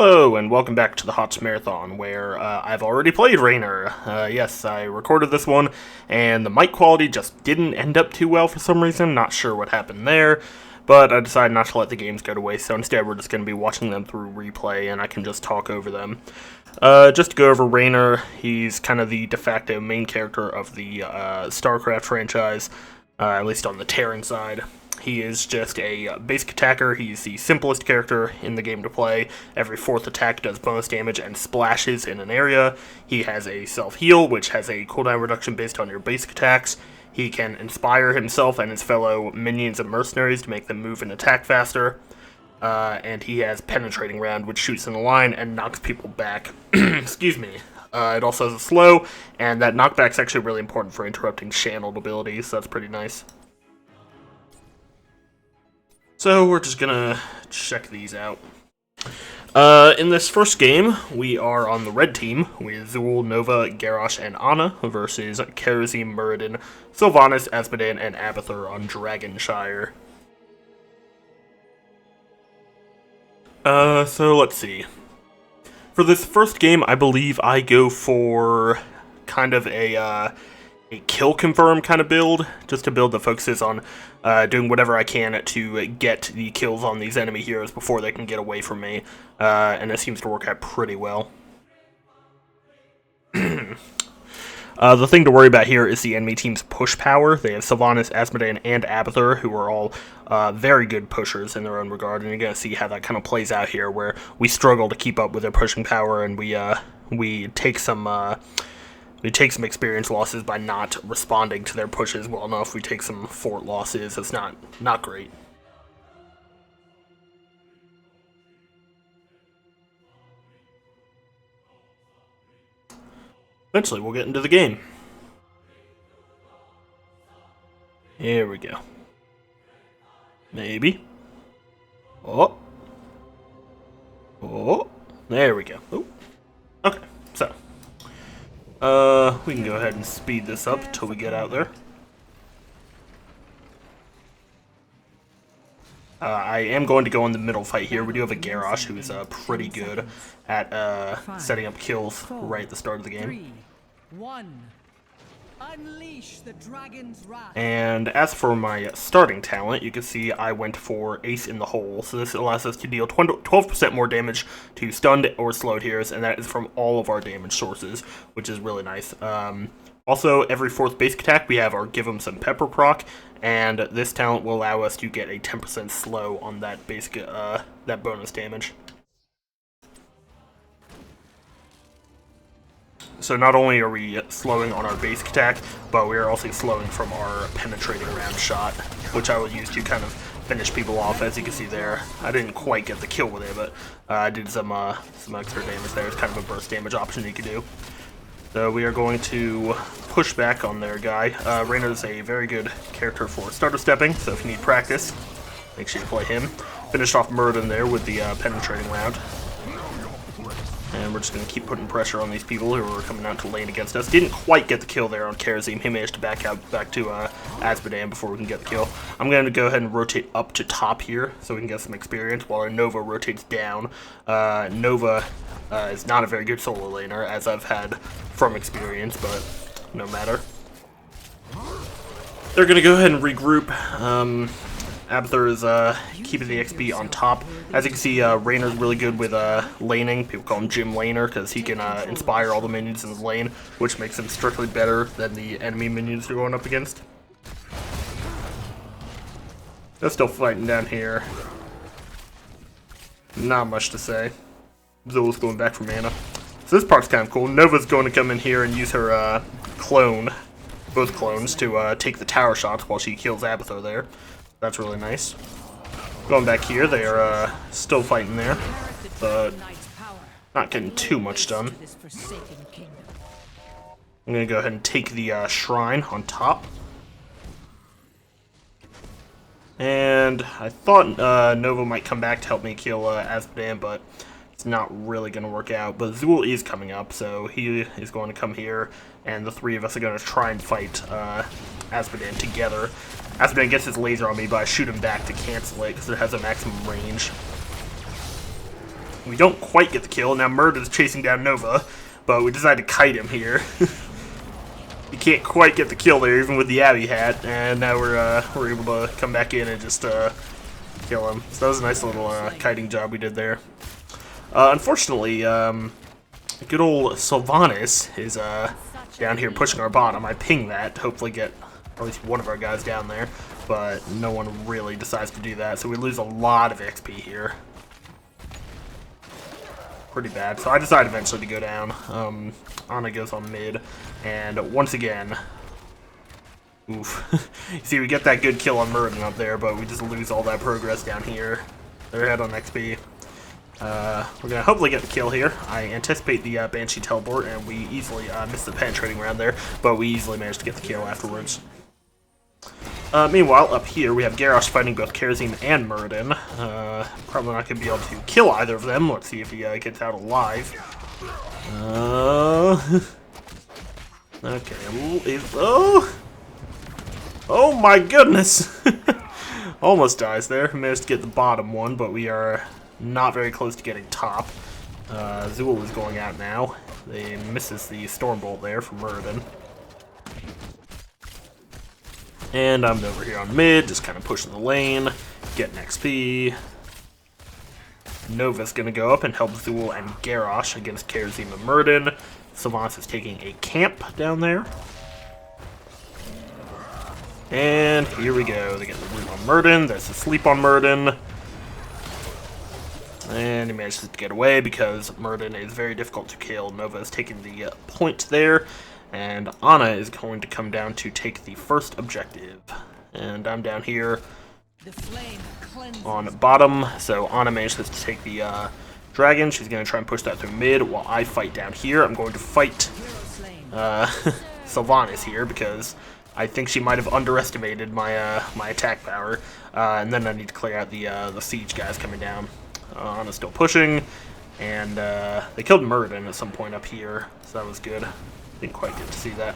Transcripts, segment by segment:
Hello, and welcome back to the HOTS Marathon, where I've already played Raynor. Yes, I recorded this one, and the mic quality just didn't end up too well for some reason. Not sure what happened there, but I decided not to let the games go to waste, so instead we're just going to be watching them through replay, and I can just talk over them. Just to go over Raynor, he's kind of the de facto main character of the StarCraft franchise, at least on the Terran side. He is just a basic attacker. He's the simplest character in the game to play. Every fourth attack does bonus damage and splashes in an area. He has a self-heal, which has a cooldown reduction based on your basic attacks. He can inspire himself and his fellow minions and mercenaries to make them move and attack faster. And he has penetrating round, which shoots in a line and knocks people back. Excuse me. It also has a slow, and that knockback's actually really important for interrupting channeled abilities, so that's pretty nice. So we're just gonna check these out. In this first game, we are on the red team with Zool, Nova, Garrosh, and Ana versus Kharazim, Muradin, Sylvanas, Azmodan, and Abathur on Dragonshire. So let's see. For this first game, I believe I go for kind of a kill confirm kind of build, just to build that focuses on doing whatever I can to get the kills on these enemy heroes before they can get away from me, and it seems to work out pretty well. The thing to worry about here is the enemy team's push power. They have Sylvanas, Azmodan, and Abathur, who are all very good pushers in their own regard, and you're going to see how that kind of plays out here, where we struggle to keep up with their pushing power, and we take some experience losses by not responding to their pushes well enough. We take some fort losses. It's not great. Eventually, we'll get into the game. Here we go. Maybe. Oh. There we go. Oh. Okay, so. We can go ahead and speed this up until we get out there. I am going to go in the middle fight here. We do have a Garrosh who is pretty good at setting up kills right at the start of the game. And as for my starting talent, you can see I went for Ace in the Hole. So this allows us to deal 12% more damage to stunned or slowed heroes, and that is from all of our damage sources, which is really nice. Also, every fourth basic attack, we have our Give 'em Some Pepper proc, and this talent will allow us to get a 10% slow on that basic that bonus damage. So not only are we slowing on our basic attack, but we are also slowing from our penetrating round shot, which I will use to kind of finish people off. As you can see there, I didn't quite get the kill with it, but I did some extra damage there. It's kind of a burst damage option you can do. So we are going to push back on their guy. Raynor is a very good character for starter stepping, so if you need practice, make sure you play him. Finished off Muradin there with the penetrating round. And we're just going to keep putting pressure on these people who are coming out to lane against us. Didn't quite get the kill there on Kharazim. He managed to back to Azmodan before we can get the kill. I'm going to go ahead and rotate up to top here so we can get some experience while our Nova rotates down. Nova is not a very good solo laner, as I've had from experience, but no matter. They're going to go ahead and regroup. Abathur is keeping the XP on top. As you can see, Raynor's really good with laning. People call him Gym Laner because he can inspire all the minions in his lane, which makes him strictly better than the enemy minions they're going up against. They're still fighting down here. Not much to say. Zool's going back for mana. So this part's kind of cool. Nova's going to come in here and use her clone, both clones, to take the tower shots while she kills Abathur there. That's really nice. Going back here, they are still fighting there, but not getting too much done. I'm going to go ahead and take the shrine on top. And I thought Nova might come back to help me kill Azmodan, but it's not really going to work out. But Zool is coming up, so he is going to come here, and the three of us are going to try and fight Azmodan together. Azmodan gets his laser on me, but I shoot him back to cancel it because it has a maximum range. We don't quite get the kill. Now Murden's chasing down Nova, but we decided to kite him here. You can't quite get the kill there, even with the Abby hat, and now we're able to come back in and just kill him. So that was a nice little kiting job we did there. Unfortunately, good old Sylvanas is down here pushing our bottom. I ping that to hopefully get at least one of our guys down there, but no one really decides to do that, so we lose a lot of XP here. Pretty bad. So I decided eventually to go down. Ana goes on mid, and once again, oof. See, we get that good kill on Murden up there, but we just lose all that progress down here. They're ahead on XP. We're gonna hopefully get the kill here. I anticipate the Banshee teleport, and we easily missed the penetrating round there, but we easily managed to get the kill afterwards. Meanwhile, up here, we have Garrosh fighting both Karazim and Murden. Probably not going to be able to kill either of them. Let's see if he gets out alive. Okay. Oh my goodness! Almost dies there. Managed to get the bottom one, but we are not very close to getting top. Zool is going out now. They misses the Stormbolt there from Murden. And I'm over here on mid, just kind of pushing the lane, getting XP. Nova's going to go up and help Zool and Garrosh against Karazim and Murden. Sylvanas is taking a camp down there. And here we go. They get the root on Murden. There's the sleep on Murden. And he manages to get away because Murden is very difficult to kill. Nova is taking the point there. And Ana is going to come down to take the first objective. And I'm down here on bottom. So Ana manages to take the dragon. She's going to try and push that through mid while I fight down here. I'm going to fight Sylvanas here because I think she might have underestimated my my attack power. And then I need to clear out the siege guys coming down. Ana's still pushing. And they killed Murden at some point up here. So that was good. Didn't quite get to see that.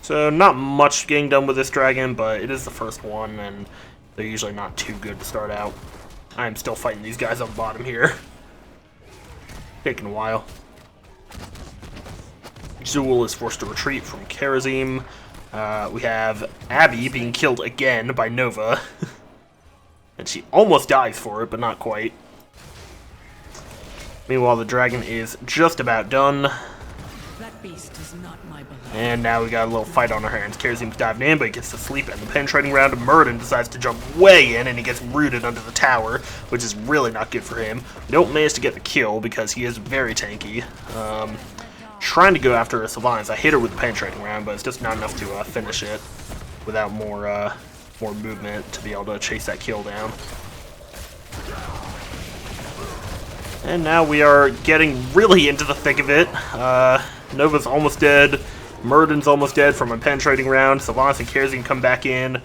So not much getting done with this dragon, but it is the first one, and they're usually not too good to start out. I'm still fighting these guys on the bottom here. Taking a while. Zool is forced to retreat from Karazim. We have Abby being killed again by Nova. And she almost dies for it, but not quite. Meanwhile, the dragon is just about done. Beast is not my beloved. And now we got a little fight on our hands. Karazim's diving in, but he gets to sleep, and the penetrating round of Murden decides to jump way in, and he gets rooted under the tower, which is really not good for him. We don't manage to get the kill because he is very tanky. Trying to go after Sylvanas. I hit her with the penetrating round, but it's just not enough to finish it without more movement to be able to chase that kill down. And now we are getting really into the thick of it. Nova's almost dead. Murden's almost dead from a penetrating round. Sylvanas and Karazim come back in.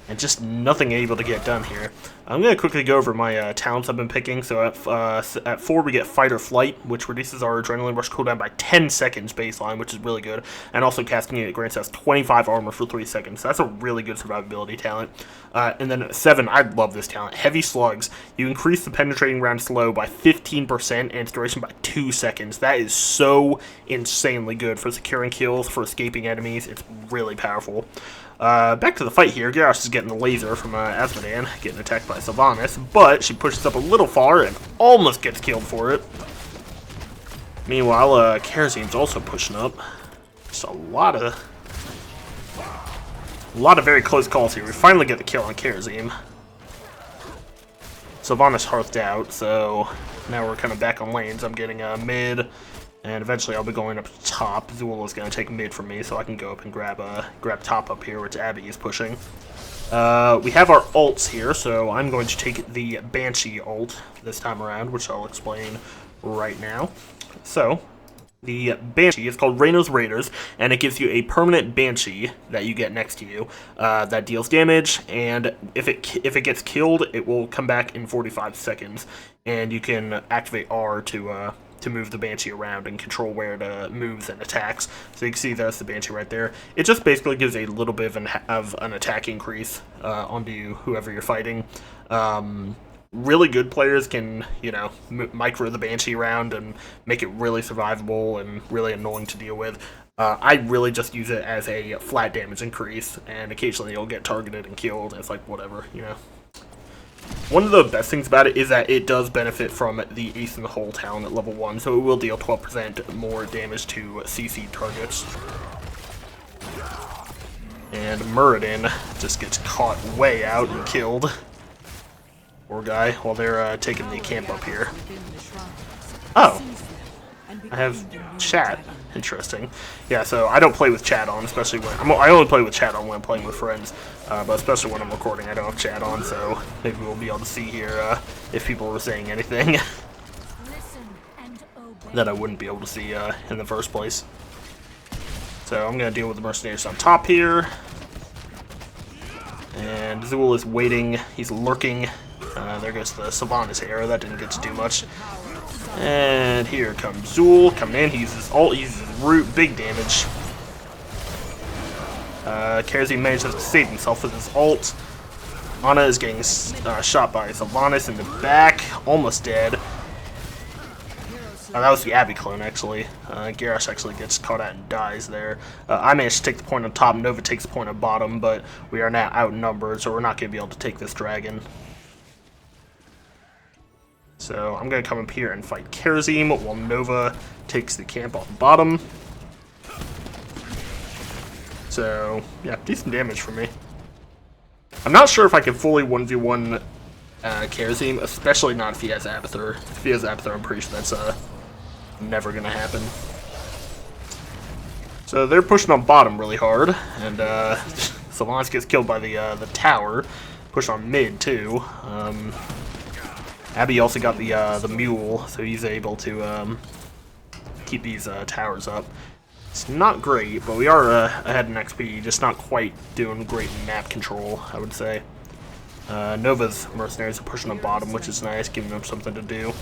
And just nothing able to get done here. I'm going to quickly go over my talents I've been picking. So at 4 we get Fight or Flight, which reduces our Adrenaline Rush cooldown by 10 seconds baseline, which is really good. And also casting it grants us 25 armor for 3 seconds. So that's a really good survivability talent. And then at 7, I love this talent. Heavy Slugs. You increase the penetrating round slow by 15% and its duration by 2 seconds. That is so insanely good for securing kills, for escaping enemies. It's really powerful. Back to the fight here. Garrosh is getting the laser from Asmodan, getting attacked by Sylvanas, but she pushes up a little far and almost gets killed for it. Meanwhile, Karazim's also pushing up. Just a lot of very close calls here. We finally get the kill on Karazim. Sylvanas hearthed out, so now we're kind of back on lanes. I'm getting mid. And eventually I'll be going up top. Zool is going to take mid from me, so I can go up and grab top up here, which Abby is pushing. We have our ults here, so I'm going to take the Banshee ult this time around, which I'll explain right now. So, the Banshee is called Raynor's Raiders, and it gives you a permanent Banshee that you get next to you that deals damage, and if it gets killed, it will come back in 45 seconds, and you can activate R to move the Banshee around and control where it moves and attacks. So you can see that's the Banshee right there. It just basically gives a little bit of an attack increase onto whoever you're fighting. really good players can, you know, micro the Banshee around and make it really survivable and really annoying to deal with. I really just use it as a flat damage increase, and occasionally you'll get targeted and killed. It's like, whatever, you know. One of the best things about it is that it does benefit from the Ace in the Hole talent at level 1, so it will deal 12% more damage to CC targets. And Muradin just gets caught way out and killed. Poor guy, while they're taking the camp up here. Oh, I have chat. Interesting. Yeah, so I don't play with chat on, especially when I only play with chat on when I'm playing with friends. But especially when I'm recording, I don't have chat on, so maybe we'll be able to see here if people were saying anything that I wouldn't be able to see in the first place. So I'm going to deal with the mercenaries on top here. And Zool is waiting. He's lurking. There goes the Sylvanas arrow. That didn't get to do much. And here comes Zool coming in. He uses ult. He uses root. Big damage. Kerzi manages to save himself with his ult. Ana is getting shot by Sylvanas in the back. Almost dead. That was the Abby clone, actually. Garrosh actually gets caught out and dies there. I managed to take the point on top. Nova takes the point on bottom, but we are now outnumbered, so we're not going to be able to take this dragon. So I'm going to come up here and fight Kerazim while Nova takes the camp off the bottom. So, yeah, decent damage for me. I'm not sure if I can fully 1v1 Kerazim, especially not if he has Abathur. If he has Abathur, I'm pretty sure that's never going to happen. So they're pushing on bottom really hard, and Sylvanas gets killed by the tower. Push on mid, too. Abby also got the mule, so he's able to keep these towers up. It's not great, but we are ahead in XP, just not quite doing great in map control, I would say. Nova's mercenaries are pushing on bottom, which is nice, giving them something to do.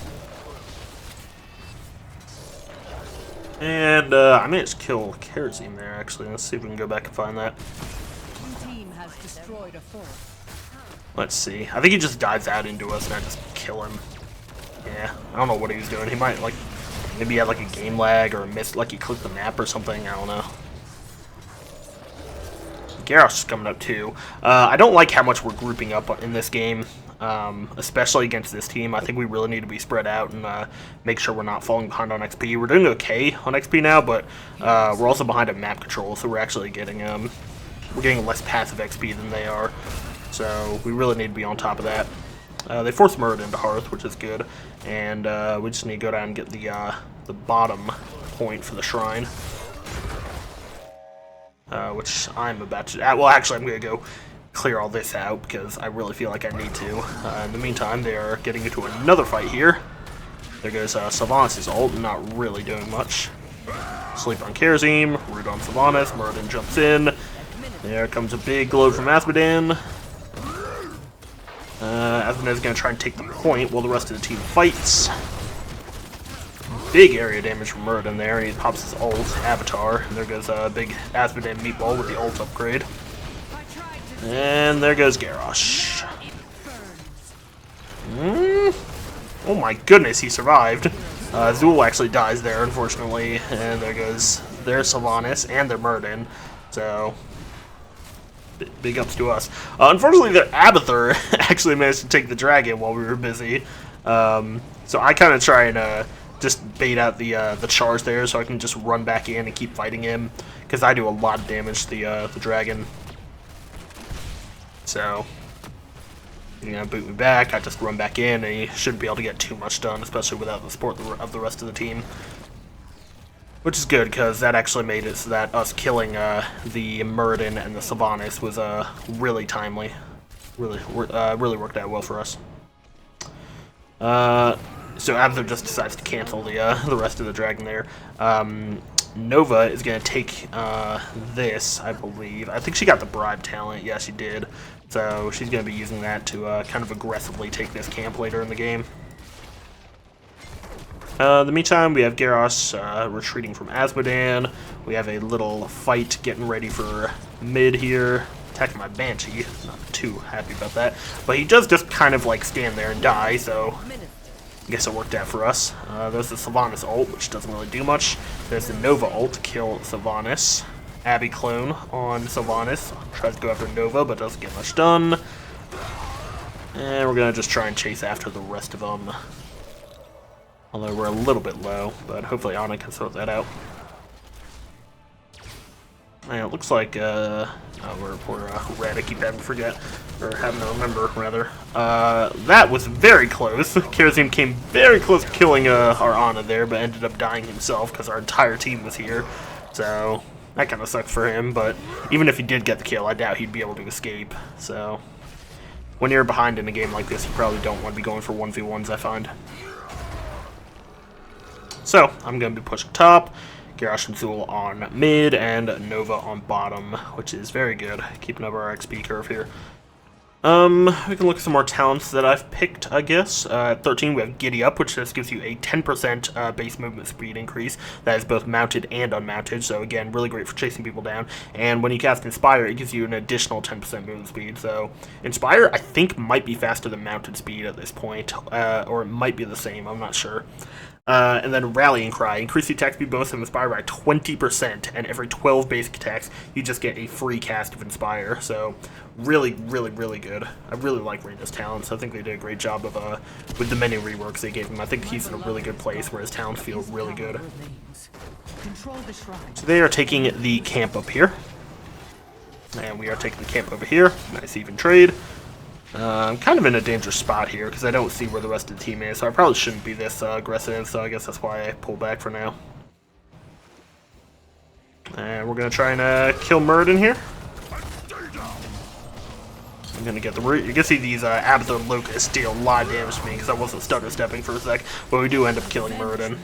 And I managed to kill Kerazim there, actually. Let's see if we can go back and find that. Let's see. I think he just dives out into us and I just kill him. Yeah, I don't know what he was doing. He might, like, maybe he had, like, a game lag or missed, like, he clicked the map or something. I don't know. Garrosh is coming up, too. I don't like how much we're grouping up in this game, especially against this team. I think we really need to be spread out and make sure we're not falling behind on XP. We're doing okay on XP now, but we're also behind on map control, so we're actually getting, we're getting less passive XP than they are. So we really need to be on top of that. They forced Muradin into Hearth, which is good, and we just need to go down and get the bottom point for the shrine, which I'm about to. Well, actually, I'm going to go clear all this out because I really feel like I need to. In the meantime, they are getting into another fight here. There goes Sylvanas' ult, not really doing much. Sleep on Kerazim, root on Sylvanas, Muradin jumps in. There comes a big glow from Azmodan. Azmodan is going to try and take the point while the rest of the team fights. Big area damage from Muradin there. He pops his ult, Avatar. And there goes a big Azmodan meatball with the ult upgrade. And there goes Garrosh. Oh my goodness, he survived. Zool actually dies there, unfortunately. And there goes their Sylvanas and their Muradin. So big ups to us. Unfortunately, their Abathur actually managed to take the dragon while we were busy. So I kind of try and just bait out the charge there, so I can just run back in and keep fighting him, because I do a lot of damage to the dragon. So, you know, boot me back. I just run back in, and he shouldn't be able to get too much done, especially without the support of the rest of the team. Which is good, because that actually made it so that us killing the Muradin and the Sylvanas was really timely. Really worked out well for us. So Abathur just decides to cancel the rest of the dragon there. Nova is going to take this, I believe. I think she got the bribe talent. Yeah, she did. So she's going to be using that to kind of aggressively take this camp later in the game. In the meantime, we have Garrosh retreating from Azmodan. We have a little fight getting ready for mid here. attacking my Banshee. Not too happy about that. But he does just kind of like stand there and die, so I guess it worked out for us. There's the Sylvanas ult, which doesn't really do much. There's the Nova ult to kill Sylvanas. Abby clone on Sylvanas. Tries to go after Nova, but doesn't get much done. And we're going to just try and chase after the rest of them. Although we're a little bit low, but hopefully Ana can sort that out. And it looks like we're red. I keep having to forget, or having to remember, rather. That was very close. Kerosene came very close to killing our Ana there, but ended up dying himself because our entire team was here. So that kind of sucks for him, but even if he did get the kill, I doubt he'd be able to escape. So when you're behind in a game like this, you probably don't want to be going for 1v1s, I find. So I'm going to be pushing top. Garrosh and Zool on mid, and Nova on bottom, which is very good. Keeping up our XP curve here. We can look at some more talents that I've picked, I guess. At 13, we have Giddy Up, which just gives you a 10% base movement speed increase. That is both mounted and unmounted, so again, really great for chasing people down. And when you cast Inspire, it gives you an additional 10% movement speed. So Inspire, I think, might be faster than mounted speed at this point, or it might be the same, I'm not sure. And then Rallying Cry. Increase the attack speed bonus of Inspire by 20%, and every 12 basic attacks, you just get a free cast of Inspire. So, really, really, really good. I really like Raynor's talents. I think they did a great job of with the many reworks they gave him. I think he's in a really good place where his talents feel really good. So they are taking the camp up here. And we are taking the camp over here. Nice even trade. I'm kind of in a dangerous spot here because I don't see where the rest of the team is, so I probably shouldn't be this aggressive, so I guess that's why I pull back for now. And we're going to try and kill Muradin here. I'm going to get the root. You can see these Abathur Locusts deal a lot of damage to me because I wasn't stutter stepping for a sec, but we do end up killing Muradin.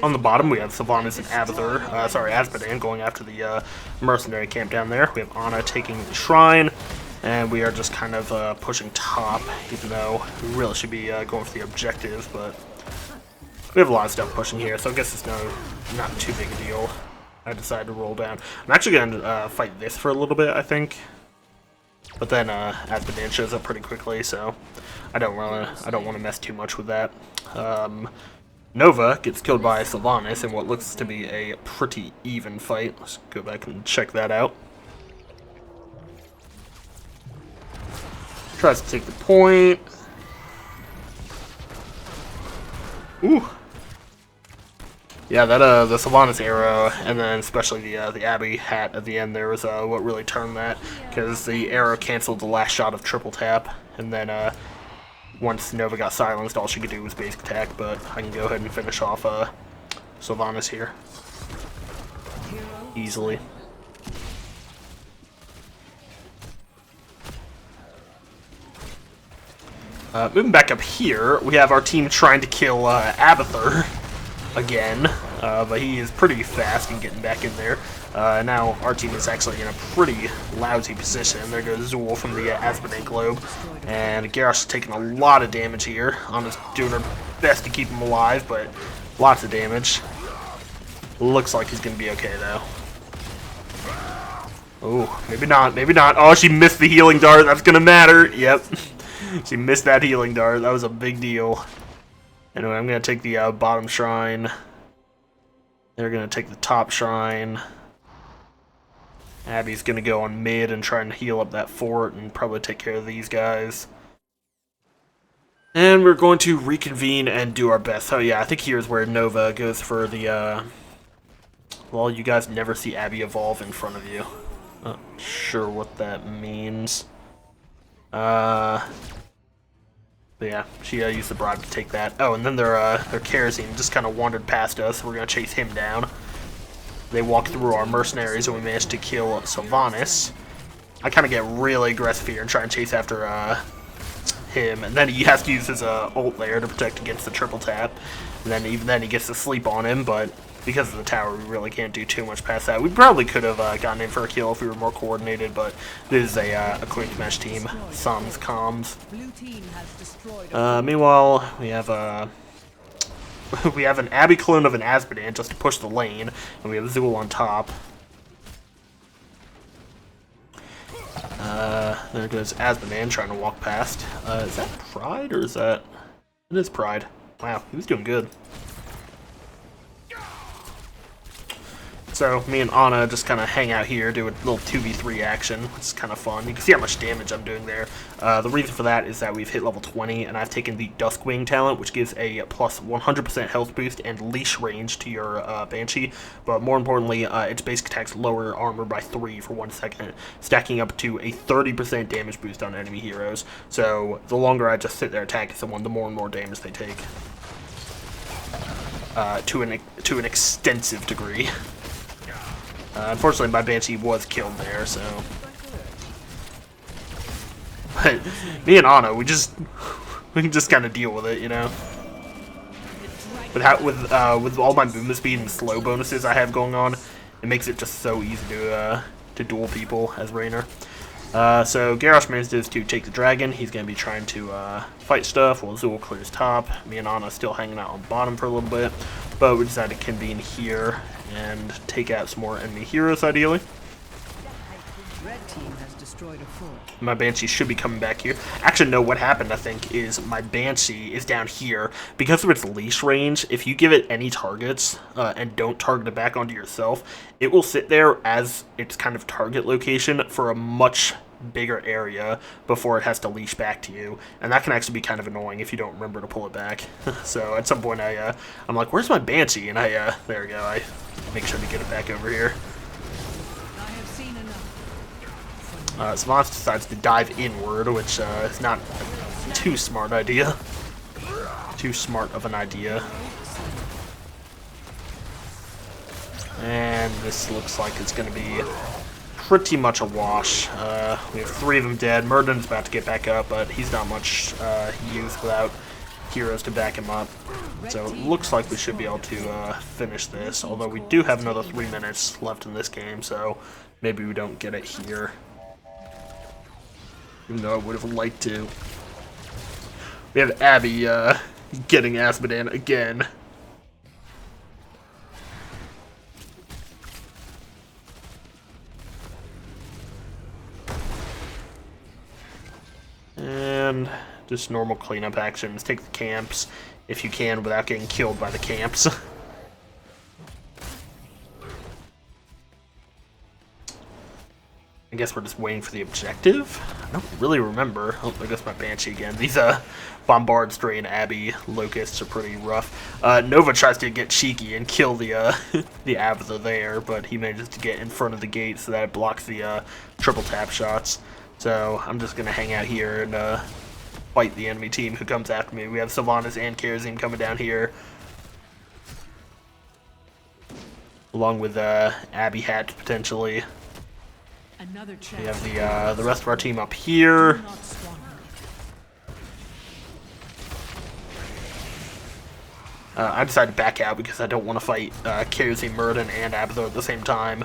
On the bottom, we have Sylvanas and Azmodan going after the mercenary camp down there. We have Ana taking the shrine. And we are just kind of pushing top, even though we really should be going for the objective, but we have a lot of stuff pushing here, so I guess it's not too big a deal. I decided to roll down. I'm actually going to fight this for a little bit, I think, but then Azmodan shows up pretty quickly, so I don't want to mess too much with that. Nova gets killed by Sylvanas in what looks to be a pretty even fight. Let's go back and check that out. Tries to take the point. Ooh. Yeah, that the Sylvanas arrow, and then especially the Abby hat at the end there was what really turned that, because the arrow canceled the last shot of triple tap, and then once Nova got silenced, all she could do was basic attack. But I can go ahead and finish off Sylvanas here easily. Moving back up here, we have our team trying to kill Abathur again, but he is pretty fast in getting back in there. Now our team is actually in a pretty lousy position. There goes Zool from the Azmodan Globe, and Garrosh is taking a lot of damage here. Ana's doing her best to keep him alive, but lots of damage. Looks like he's going to be okay, though. Oh, maybe not, maybe not. Oh, she missed the healing dart. That's going to matter. Yep. She missed that healing dart. That was a big deal. Anyway, I'm going to take the bottom shrine. They're going to take the top shrine. Abby's going to go on mid and try and heal up that fort and probably take care of these guys. And we're going to reconvene and do our best. So yeah, I think here's where Nova goes for the, well, you guys never see Abby evolve in front of you. Not sure what that means. But yeah, she used the bribe to take that. Oh, and then their kerosene just kind of wandered past us. We're going to chase him down. They walk through our mercenaries, and we managed to kill Sylvanas. I kind of get really aggressive here and try and chase after him. And then he has to use his ult there to protect against the triple tap. And then even then he gets to sleep on him, but because of the tower, we really can't do too much past that. We probably could have gotten in for a kill if we were more coordinated, but this is a quick mesh team. Sans comms. Meanwhile, we have an Abby clone of an Azmodan just to push the lane, and we have Zool on top. There goes Asmodan trying to walk past. Is that Pride or is that... It is Pride. Wow, he was doing good. So, me and Anna just kind of hang out here, do a little 2v3 action, which is kind of fun. You can see how much damage I'm doing there. The reason for that is that we've hit level 20, and I've taken the Duskwing talent, which gives a plus 100% health boost and leash range to your Banshee. But more importantly, its basic attacks lower armor by 3 for 1 second, stacking up to a 30% damage boost on enemy heroes. So, the longer I just sit there attacking someone, the more and more damage they take. To an extensive degree. Unfortunately, my Banshee was killed there, so... But me and Anna, we can just kind of deal with it, you know? But with all my movement speed and slow bonuses I have going on, it makes it just so easy to duel people as Raynor. So Garrosh manages to take the dragon. He's going to be trying to fight stuff while Zool clears top. Me and Anna still hanging out on bottom for a little bit, but we decided to convene here and take out some more enemy heroes, ideally. Red team has destroyed a fort. My Banshee should be coming back here. Actually, no, what happened, I think, is my Banshee is down here. Because of its leash range, if you give it any targets and don't target it back onto yourself, it will sit there as its kind of target location for a much bigger area before it has to leash back to you, and that can actually be kind of annoying if you don't remember to pull it back. So at some point I'm like, where's my Banshee? And there we go, I make sure to get it back over here. I have seen enough. Savant decides to dive inward, which is not a too smart idea. Too smart of an idea. And this looks like it's going to be pretty much a wash. We have 3 of them dead. Murden's about to get back up, but he's not much use without heroes to back him up. So it looks like we should be able to finish this, although we do have another 3 minutes left in this game, so maybe we don't get it here. Even though I would have liked to. We have Abby getting Asmodan again. And just normal cleanup actions. Take the camps if you can without getting killed by the camps. I guess we're just waiting for the objective. I don't really remember. Oh, I guess my Banshee again. These Bombard, Stray, and Abby locusts are pretty rough. Nova tries to get cheeky and kill the the Abathur there, but he manages to get in front of the gate so that it blocks the triple tap shots. So I'm just gonna hang out here and fight the enemy team who comes after me. We have Sylvanas and Kerosene coming down here, along with Abby Hat potentially. Another We have the rest of our team up here. I decided to back out because I don't want to fight Kerosene, Murden, and Abathur at the same time.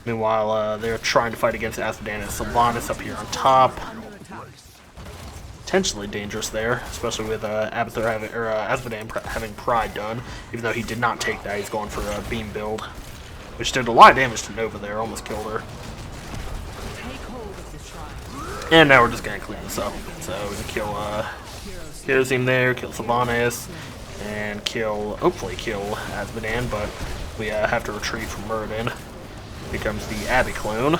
Meanwhile, they're trying to fight against Asmodan and Sylvanas up here on top. Potentially dangerous there, especially with Abathur having, or Asmodan having Pride done. Even though he did not take that, he's going for a beam build, which did a lot of damage to Nova there, almost killed her. And now we're just gonna clean this up. So we can kill Kerosene there, kill Sylvanas, and hopefully kill Asmodan, but we have to retreat from Murden. Here comes the Abby clone.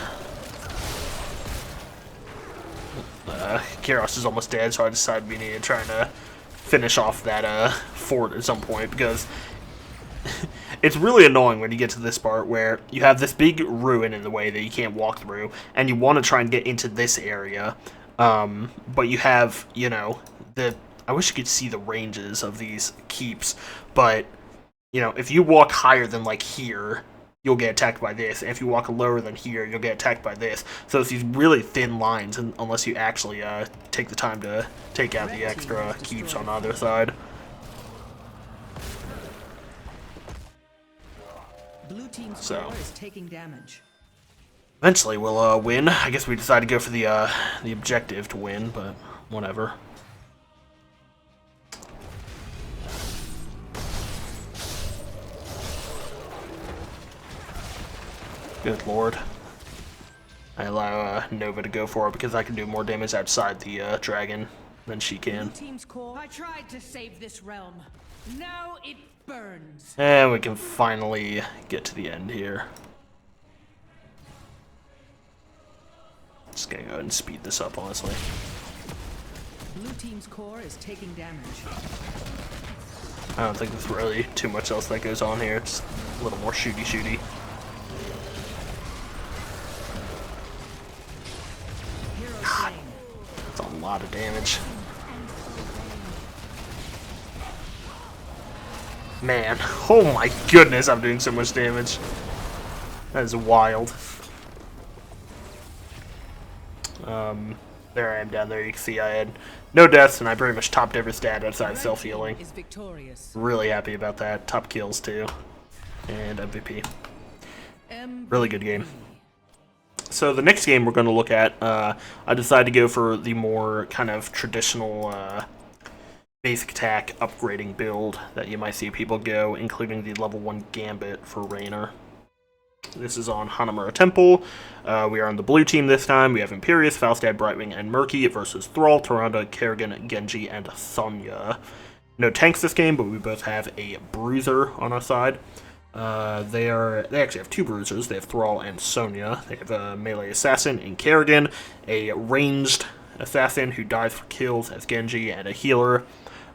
Garrosh is almost dead, so I decided we needed to try to finish off that fort at some point, because it's really annoying when you get to this part where you have this big ruin in the way that you can't walk through, and you want to try and get into this area, but you have, you know, I wish you could see the ranges of these keeps, but, you know, if you walk higher than, like, here, you'll get attacked by this, and if you walk lower than here, you'll get attacked by this. So it's these really thin lines, unless you actually take the time to take out the extra keeps on either side. Blue team's So core is taking damage. eventually we'll win. I guess we decided to go for the objective to win, but whatever. Good lord. I allow Nova to go for it because I can do more damage outside the dragon than she can. Team's core. I tried to save this realm. Now it burns. And we can finally get to the end here. Just gonna go ahead and speed this up, honestly. Blue team's core is taking damage. I don't think there's really too much else that goes on here. It's a little more shooty. God, that's a lot of damage. Man, oh my goodness, I'm doing so much damage. That is wild. There I am down there. You can see I had no deaths, and I pretty much topped every stat outside self-healing. Really happy about that. Top kills, too. And MVP. Really good game. So the next game we're going to look at, I decided to go for the more kind of traditional basic attack upgrading build that you might see people go, including the level 1 Gambit for Raynor. This is on Hanamura Temple. We are on the blue team this time. We have Imperius, Falstad, Brightwing, and Murky versus Thrall, Tyrande, Kerrigan, Genji, and Sonya. No tanks this game, but we both have a bruiser on our side. They actually have two bruisers. They have Thrall and Sonya. They have a melee assassin in Kerrigan, a ranged assassin who dies for kills as Genji, and a healer.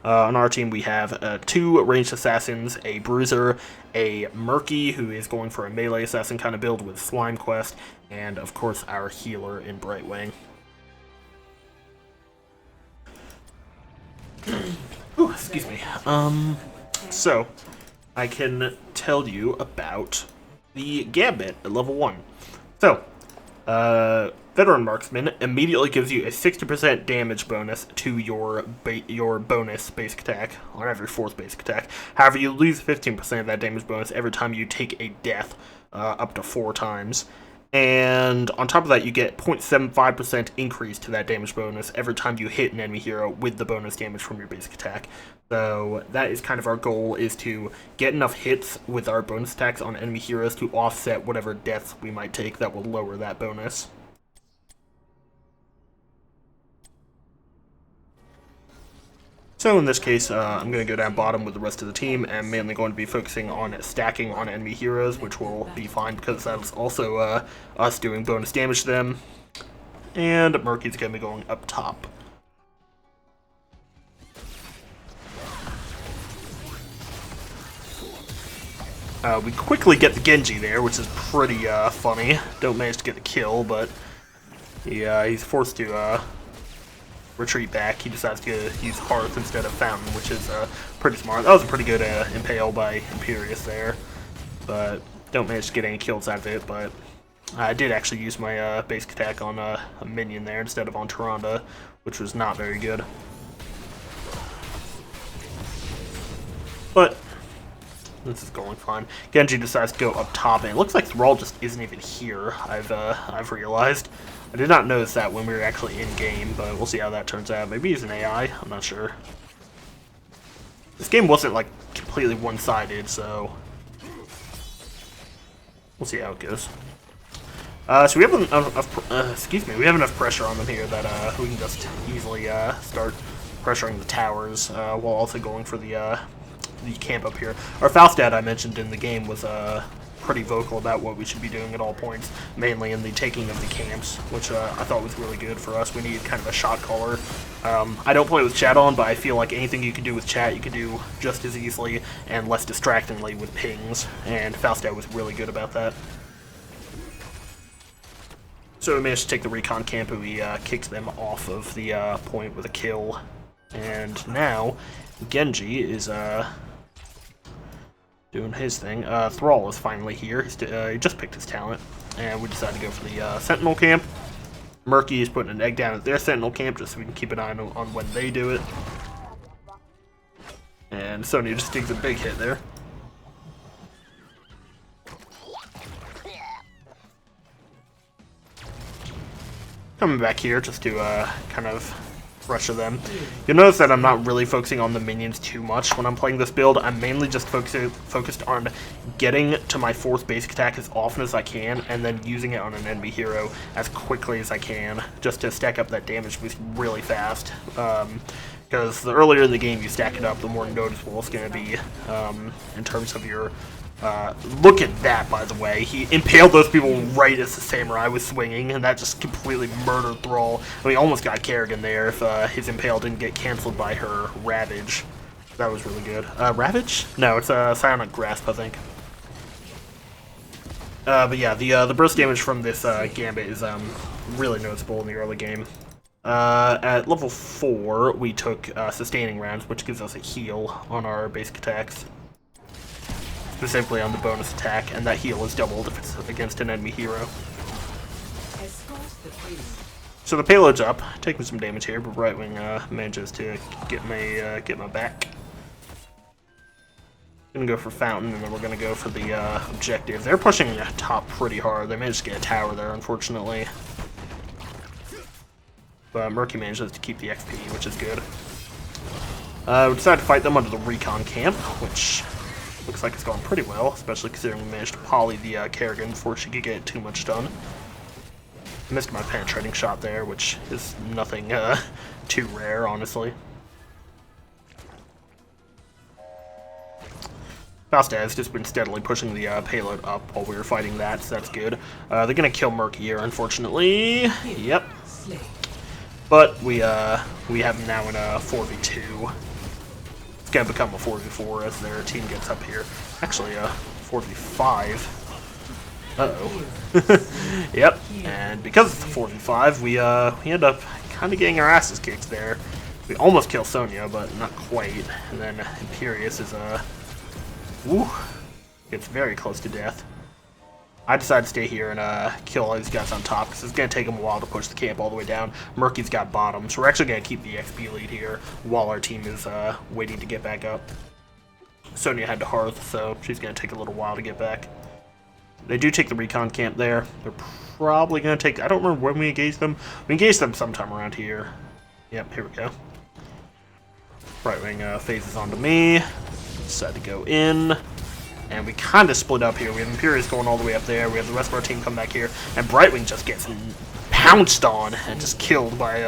On our team, we have two ranged assassins, a bruiser, a Murky, who is going for a melee assassin kind of build with Slime Quest, and of course our healer in Brightwing. Ooh, excuse me. So, I can tell you about the Gambit at level 1. So, Veteran Marksman immediately gives you a 60% damage bonus to your bonus basic attack on every 4th basic attack. However, you lose 15% of that damage bonus every time you take a death, up to 4 times. And on top of that, you get 0.75% increase to that damage bonus every time you hit an enemy hero with the bonus damage from your basic attack. So that is kind of our goal, is to get enough hits with our bonus attacks on enemy heroes to offset whatever deaths we might take that will lower that bonus. So in this case, I'm going to go down bottom with the rest of the team, and mainly going to be focusing on stacking on enemy heroes, which will be fine because that's also us doing bonus damage to them. And Murky's going to be going up top. We quickly get the Genji there, which is pretty funny. Don't manage to get the kill, but he's forced to retreat back. He decides to use Hearth instead of Fountain, which is pretty smart. That was a pretty good impale by Imperius there, but don't manage to get any kills out of it. But I did actually use my basic attack on a minion there instead of on Tyrande, which was not very good. But this is going fine. Genji decides to go up top, and it looks like Thrall just isn't even here. I've realized. I did not notice that when we were actually in game, but we'll see how that turns out. Maybe he's an AI. I'm not sure. This game wasn't like completely one-sided, so we'll see how it goes. So we have we have enough pressure on them here that we can just easily start pressuring the towers while also going for the camp up here. Our Falstad I mentioned in the game was pretty vocal about what we should be doing at all points, mainly in the taking of the camps, which I thought was really good for us. We needed kind of a shot caller. I don't play with chat on, but I feel like anything you can do with chat, you can do just as easily and less distractingly with pings, and Falstad was really good about that. So we managed to take the recon camp, and we kicked them off of the point with a kill. And now Genji is doing his thing. Thrall is finally here. He just picked his talent, and we decided to go for the Sentinel camp. Murky is putting an egg down at their Sentinel camp just so we can keep an eye on when they do it. And Sonya just takes a big hit there. Coming back here just to kind of pressure them. You'll notice that I'm not really focusing on the minions too much when I'm playing this build. I'm mainly just focused on getting to my 4th basic attack as often as I can, and then using it on an enemy hero as quickly as I can, just to stack up that damage boost really fast. Because the earlier in the game you stack it up, the more noticeable it's going to be in terms of your... look at that, by the way. He impaled those people right as the samurai was swinging, and that just completely murdered Thrall. I mean, almost got Kerrigan there if his impale didn't get canceled by her Ravage. That was really good. Ravage? No, it's Psionic Grasp, I think. But yeah, the burst damage from this Gambit is really noticeable in the early game. At level 4, we took Sustaining Rounds, which gives us a heal on our basic attacks. Specifically on the bonus attack, and that heal is doubled if it's against an enemy hero. So the payload's up, taking some damage here, but Brightwing manages to get my back. Gonna go for Fountain, and then we're gonna go for the objective. They're pushing top pretty hard. They managed to get a tower there, unfortunately. But Murky manages to keep the XP, which is good. We decided to fight them under the recon camp, which looks like it's going pretty well, especially considering we managed to poly the Kerrigan before she could get too much done. I missed my penetrating shot there, which is nothing too rare, honestly. Falstad has just been steadily pushing the payload up while we were fighting that, so that's good. They're gonna kill Murky here, unfortunately. Yep. But we have him now in a 4v2. It's gonna become a 4v4 as their team gets up here. Actually, a 4v5. Uh-oh. Yep, and because it's a 4v5, we end up kind of getting our asses kicked there. We almost kill Sonya, but not quite. And then Imperius is, gets very close to death. I decided to stay here and kill all these guys on top, because it's going to take them a while to push the camp all the way down. Murky's got bottom, so we're actually going to keep the XP lead here while our team is waiting to get back up. Sonya had to Hearth, so she's going to take a little while to get back. They do take the recon camp there. They're probably going to take... I don't remember when we engaged them. We engaged them sometime around here. Yep, here we go. Brightwing phases onto me. Decide to go in. And we kind of split up here. We have Imperius going all the way up there. We have the rest of our team come back here. And Brightwing just gets pounced on and just killed by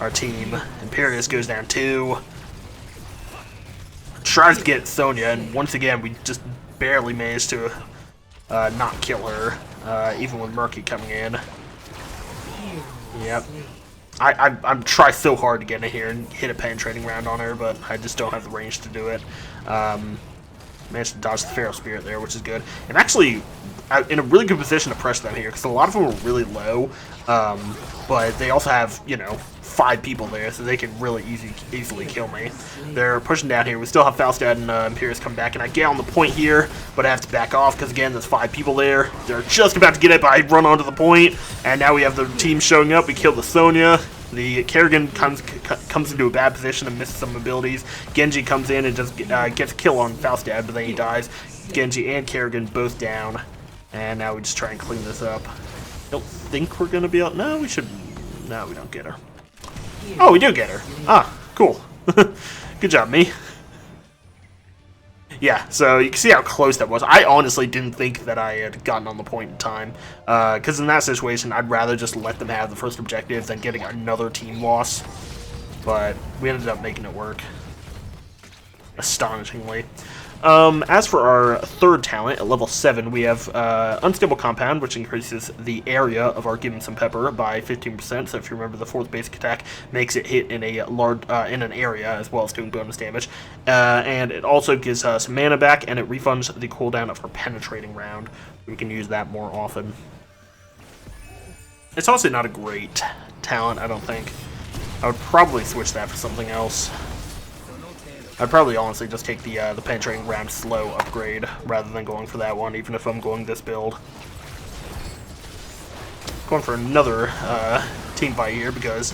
our team. Imperius goes down 2. Tries to get Sonya, and once again, we just barely managed to not kill her, even with Murky coming in. Yep. I'm trying so hard to get in here and hit a penetrating round on her, but I just don't have the range to do it. Managed to dodge the Pharaoh Spirit there, which is good. And actually, in a really good position to pressure them here, because a lot of them are really low, but they also have, 5 people there, so they can really easily kill me. They're pushing down here. We still have Falstad and Imperius come back, and I get on the point here, but I have to back off, because again, there's 5 people there. They're just about to get it, but I run onto the point, and now we have the team showing up. We kill the Sonya. The Kerrigan comes into a bad position and misses some abilities. Genji comes in and just gets a kill on Falstad, but then he dies. Genji and Kerrigan both down. And now we just try and clean this up. Don't think we're going to be able... No, we should... No, we don't get her. Oh, we do get her. Ah, cool. Good job, me. Yeah, so you can see how close that was. I honestly didn't think that I had gotten on the point in time. Because in that situation, I'd rather just let them have the first objective than getting another team loss. But we ended up making it work. Astonishingly. As for our third talent, at level 7, we have Unstable Compound, which increases the area of our Give 'em Some Pepper by 15%. So if you remember, the 4th basic attack makes it hit in a large in an area, as well as doing bonus damage. And it also gives us mana back, and it refunds the cooldown of our Penetrating round. We can use that more often. It's also not a great talent, I don't think. I would probably switch that for something else. I'd probably honestly just take the penetrating round slow upgrade rather than going for that one, even if I'm going this build. Going for another team fight here because,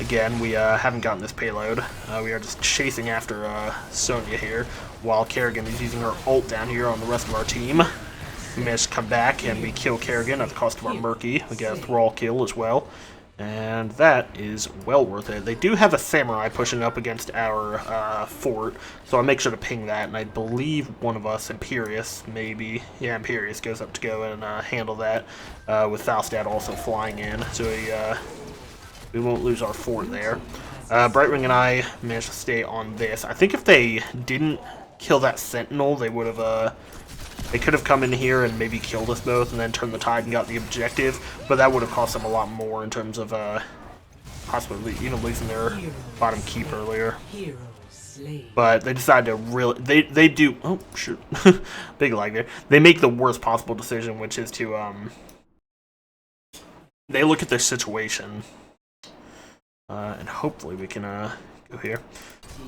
again, we haven't gotten this payload. We are just chasing after Sonya here, while Kerrigan is using her ult down here on the rest of our team. We managed to come back and we kill Kerrigan at the cost of our Murky. We get a Thrall kill as well. And that is well worth it. They do have a samurai pushing up against our fort, so I'll make sure to ping that. And I believe one of us, Imperius, maybe, yeah, Imperius goes up to go and handle that, with Falstad also flying in, so we won't lose our fort there. Brightwing and I managed to stay on this. I think if they didn't kill that sentinel, they would have they could have come in here and maybe killed us both and then turned the tide and got the objective, but that would have cost them a lot more in terms of possibly even losing their bottom keep earlier. But they decided to really they do oh shoot big lag there. They make the worst possible decision, which is to they look at their situation and hopefully we can go here.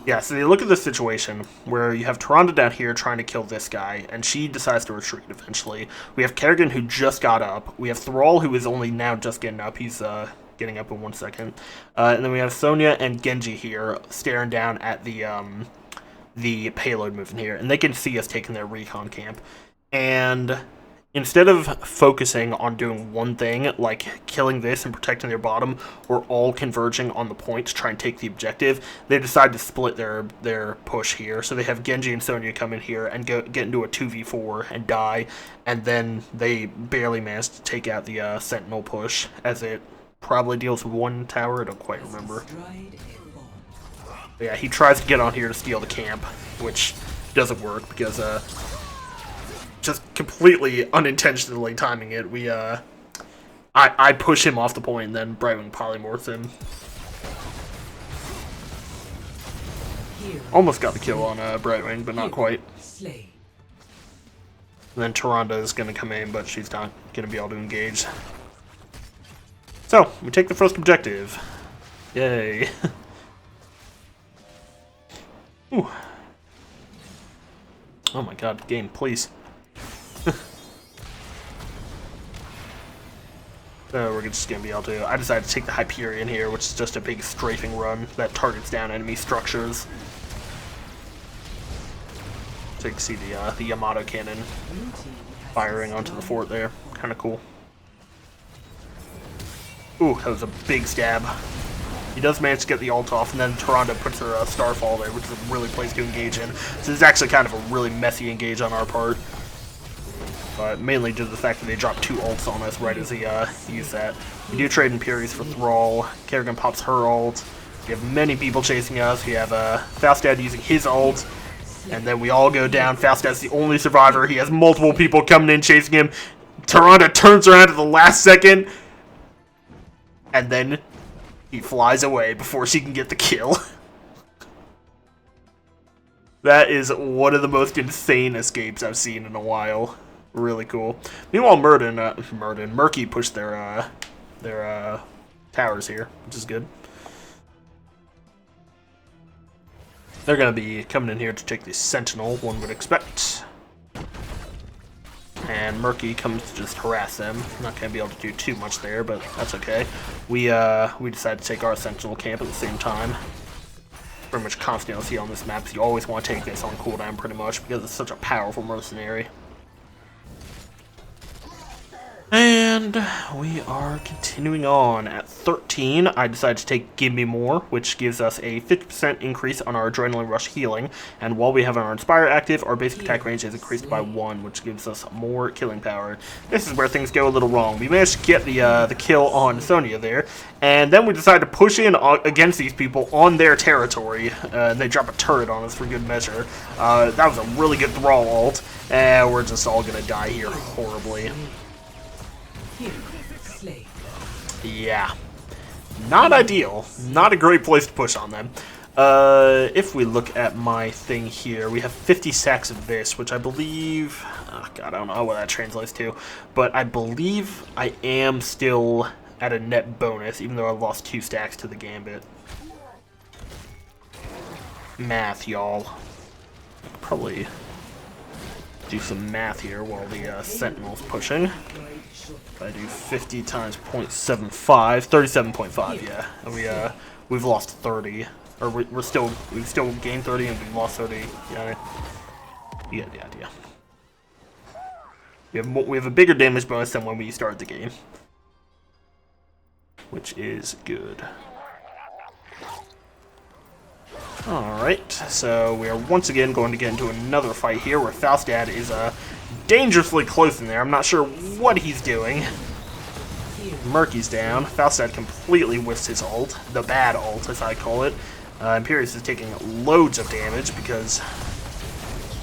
Yeah, so they look at the situation where you have Tyrande down here trying to kill this guy, and she decides to retreat eventually. We have Kerrigan, who just got up. We have Thrall, who is only now just getting up. He's getting up in 1 second. And then we have Sonya and Genji here staring down at the payload moving here, and they can see us taking their recon camp. And instead of focusing on doing one thing, like killing this and protecting their bottom, or all converging on the point to try and take the objective, they decide to split their push here. So they have Genji and Sonya come in here and get into a 2v4 and die, and then they barely manage to take out the Sentinel push, as it probably deals with 1 tower, I don't quite remember. But yeah, he tries to get on here to steal the camp, which doesn't work because just completely unintentionally timing it. I push him off the point, and then Brightwing polymorphs him. Almost got the kill on Brightwing, but not quite. And then Tyrande is going to come in, but she's not going to be able to engage. So, we take the first objective. Yay. Ooh. Oh my god, game, please. So we're just going to be able to... I decided to take the Hyperion here, which is just a big strafing run that targets down enemy structures. So you can see the Yamato cannon firing onto the fort there. Kind of cool. Ooh, that was a big stab. He does manage to get the ult off, and then Tyrande puts her Starfall there, which is a really place to engage in. So this is actually kind of a really messy engage on our part. But mainly due to the fact that they dropped 2 ults on us right as he used that. We do trade Imperius for Thrall. Kerrigan pops her ult. We have many people chasing us. We have Falstad using his ult. And then we all go down. Falstad's the only survivor. He has multiple people coming in chasing him. Tyrande turns around at the last second. And then he flies away before she can get the kill. That is one of the most insane escapes I've seen in a while. Really cool. Meanwhile, Murky pushed their towers here, which is good. They're gonna be coming in here to take the Sentinel, one would expect. And Murky comes to just harass them. Not gonna be able to do too much there, but that's okay. We decided to take our Sentinel camp at the same time. Pretty much constant LC on this map, so you always want to take this on cooldown pretty much because it's such a powerful mercenary. And we are continuing on. At 13, I decided to take Give Me More, which gives us a 50% increase on our Adrenaline Rush healing. And while we have our Inspire active, our basic attack range is increased by 1, which gives us more killing power. This is where things go a little wrong. We managed to get the kill on Sonya there, and then we decided to push in against these people on their territory. They drop a turret on us for good measure. That was a really good Thrall ult, and we're just all going to die here horribly. Yeah. Not ideal. Not a great place to push on them. If we look at my thing here, we have 50 sacks of this, which I believe... Oh god, I don't know what that translates to. But I believe I am still at a net bonus, even though I lost 2 stacks to the Gambit. Math, y'all. Probably do some math here while the Sentinel's pushing. If I do 50 times 0.75, 37.5, yeah. And we've lost 30, or we've still gained 30 and we've lost 30. Yeah, you get the idea. We have a bigger damage bonus than when we started the game. which is good. Alright, so we are once again going to get into another fight here where Falstad is dangerously close in there. I'm not sure what he's doing. Murky's down. Falstad completely whiffs his ult, the bad ult as I call it. Imperius is taking loads of damage because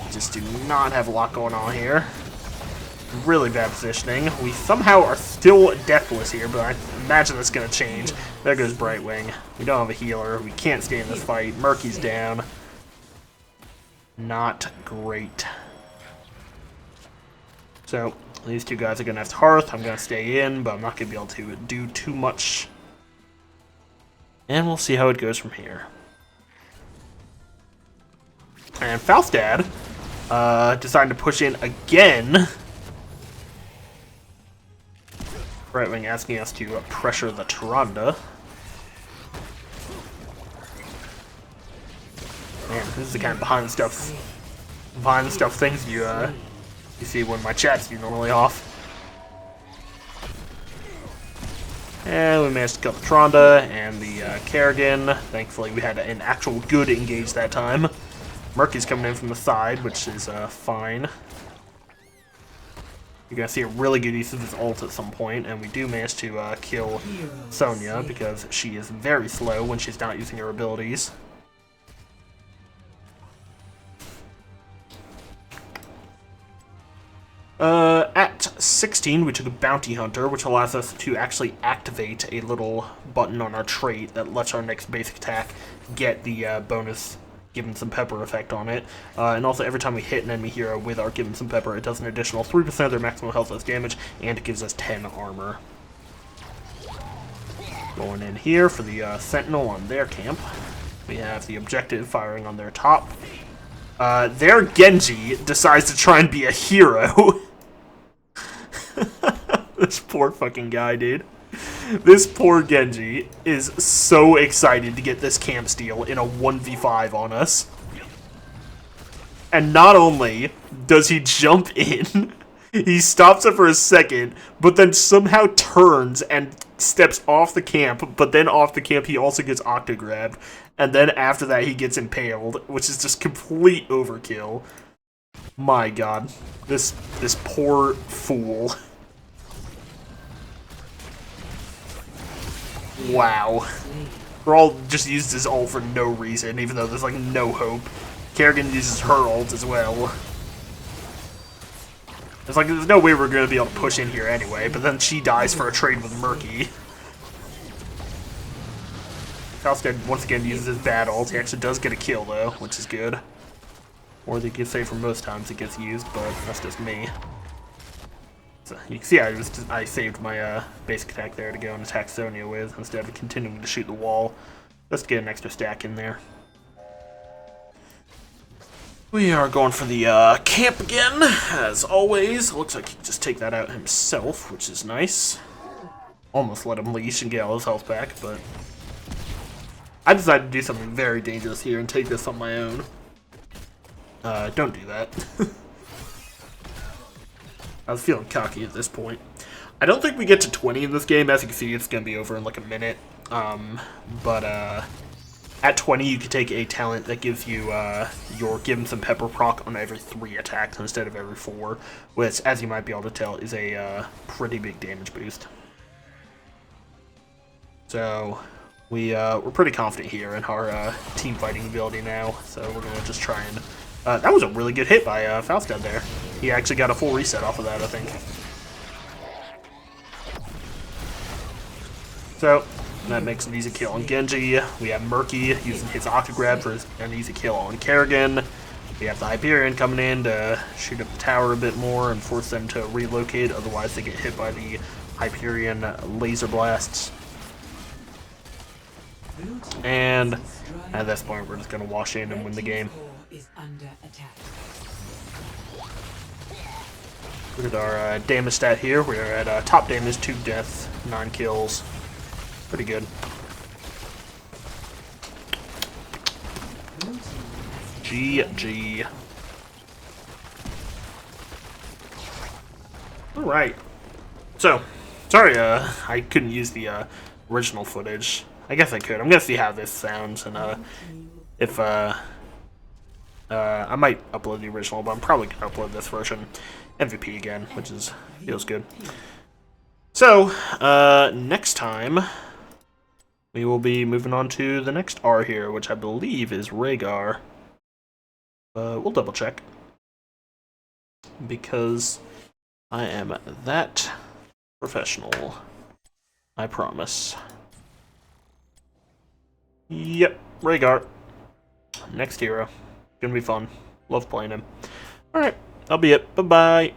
we just do not have a lot going on here. Really bad positioning. We somehow are still deathless here, but I imagine that's going to change. There goes Brightwing. We don't have a healer. We can't stay in this fight. Murky's down. Not great. So, these two guys are going to have to Hearth. I'm going to stay in, but I'm not going to be able to do too much. And we'll see how it goes from here. And Falstad decided to push in again. Brightwing asking us to pressure the Tyrande. Man, this is the kind of behind the stuff things you see when my chat's normally off. And we managed to kill the Tyrande and the Kerrigan. Thankfully, we had an actual good engage that time. Murky's coming in from the side, which is fine. You're going to see a really good use of his ult at some point, and we do manage to kill Sonya because she is very slow when she's not using her abilities. At 16, we took a Bounty Hunter, which allows us to actually activate a little button on our trait that lets our next basic attack get the bonus Give Him Some Pepper effect on it. And also, every time we hit an enemy hero with our Give Him Some Pepper, it does an additional 3% of their maximum health less damage, and it gives us 10 armor. Going in here for the Sentinel on their camp. We have the objective firing on their top. Their Genji decides to try and be a hero. This poor fucking guy, dude. This poor Genji is so excited to get this camp steal in a 1v5 on us. And not only does he jump in, he stops it for a second, but then somehow turns and steps off the camp, but then off the camp he also gets octograbbed. And then after that he gets impaled, which is just complete overkill. My god. This poor fool. Wow. Brawl just used his ult for no reason, even though there's like no hope. Kerrigan uses her ult as well. It's like there's no way we're going to be able to push in here anyway, but then she dies for a trade with Murky. Falstad once again uses his bad ult. He actually does get a kill though, which is good. Or they can say for most times it gets used, but that's just me. So you can see I saved my basic attack there to go and attack Sonya with, instead of continuing to shoot the wall. Just to get an extra stack in there. We are going for the camp again, as always. Looks like he can just take that out himself, which is nice. Almost let him leash and get all his health back, but I decided to do something very dangerous here and take this on my own. Don't do that. I was feeling cocky at this point. I don't think we get to 20 in this game. As you can see, it's going to be over in like a minute. At 20, you can take a talent that gives you your Give Him Some Pepper proc on every 3 attacks instead of every 4, which, as you might be able to tell, is a pretty big damage boost. So, we're pretty confident here in our team fighting ability now, so we're going to just try and... that was a really good hit by Falstad there. He actually got a full reset off of that, I think. So, that makes an easy kill on Genji. We have Murky using his Octograb for an easy kill on Kerrigan. We have the Hyperion coming in to shoot up the tower a bit more and force them to relocate, otherwise they get hit by the Hyperion laser blasts. And at this point we're just going to wash in and win the game. Look at our damage stat here. We're at top damage, 2 deaths, 9 kills. Pretty good. GG. Alright. So, sorry I couldn't use the original footage. I guess I could. I'm gonna see how this sounds, and if I might upload the original, but I'm probably gonna upload this version. MVP again, which feels good. So next time we will be moving on to the next R here, which I believe is Rhaegar. We'll double check because I am that professional. I promise. Yep, Rhaegar. Next hero. Gonna be fun. Love playing him. Alright, that'll be it. Bye-bye.